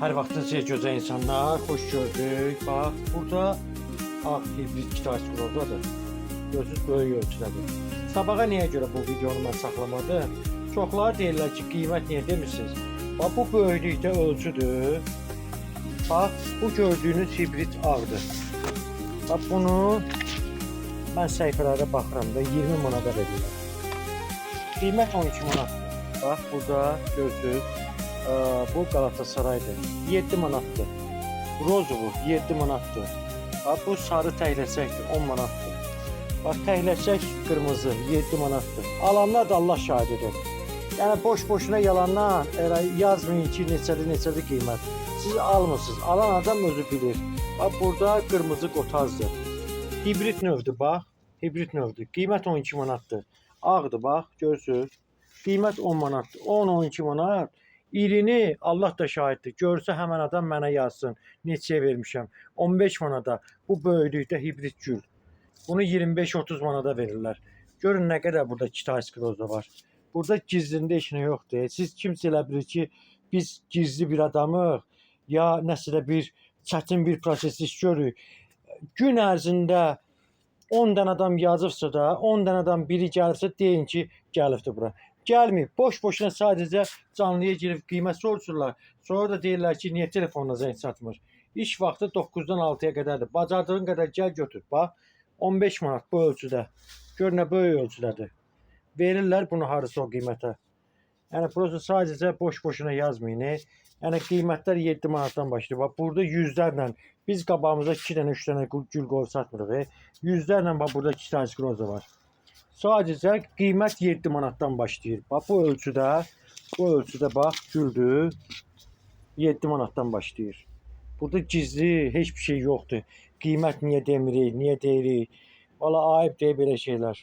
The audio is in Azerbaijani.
Her vaxtınız gözəl insanlar, xoş gördük. Bax, burada ağ hibrid gitar skurozdadır. Gözünüz böyük ölçüdədir. Sabaha niyə görə bu videonu mən saxlamadım? Çoxları deyirlər ki, qiymət niyə demirsiniz? Bax, bu böyüklükdə ölçüdür. Bax, bu gördüyünüz hibrid ağdır. Bax, bunu mən səhifələrdə baxıram da 20 manata verirlər. Qiymət 12 manatdır. Bax, burada gördük. Bu Galatasaray'dır. 7 manatdır. Rozovur 7 manatdır. Bax, bu sarı təkləsəkdir 10 manatdır. Bax, təkləsək qırmızı 7 manatdır. Alanlar da Allah şahididir. Yəni boş-boşuna yalandan elə yazmayın ki, neçədir qiymət. Siz almırsınız. Alan adam özü bilir. Bax, burada qırmızı qotazdır. Hibrid növdür, bax. Hibrid növdür. Qiymət 12 manatdır. Ağdır, bax, görürsünüz. Qiymət 10 manatdır. 10-12 manat. İrini Allah da şahiddir. Görsə həmən adam mənə yazsın. Neçəyə vermişəm? 15 manata. Bu böyüklükdə hibrid gül. Bunu 25-30 manata verirlər. Görün nə qədər burada gitar skrozda var. Burada gizlində heç nə yoxdur. Siz kimsə elə bilir ki, biz gizli bir adamıq, ya nəsə də bir çətin bir prosesi görürük. Gün ərzində 10 dənə adam yazıbsa da, 10 dənə adam biri gəlirsə deyin ki, gəlibdir bura. Gəlməyib. Boş-boşuna sadəcə canlıya girib qiymət soruşurlar. Sonra da deyirlər ki, niyə telefonla zəng satmır? İş vaxtı 9-dan 6-ya qədərdir. Bacardığın qədər gəl götür. Bax, 15 manat bu ölçüdə. Gör nə böyük ölçüdədir. Verirlər bunu harısı o qiymətə. Yəni, burası sadəcə boş-boşuna yazmayın. Yəni, qiymətlər 7 manatdan başlayır. Bax, burada yüzlərlə, biz qabağımıza 2 dənə, 3 dənə gül qoyub satmırıq. Yüzlərlə bax, burada 2 dənə skroza var. Sadəcə qiymət 7 manatdan başlayır. Bax, bu ölçüdə bax, güldür. 7 manatdan başlayır. Burada gizli heç bir şey yoxdur. Qiymət niyə demirik, niyə deyirik? Valla ayıb deyib belə şeylər.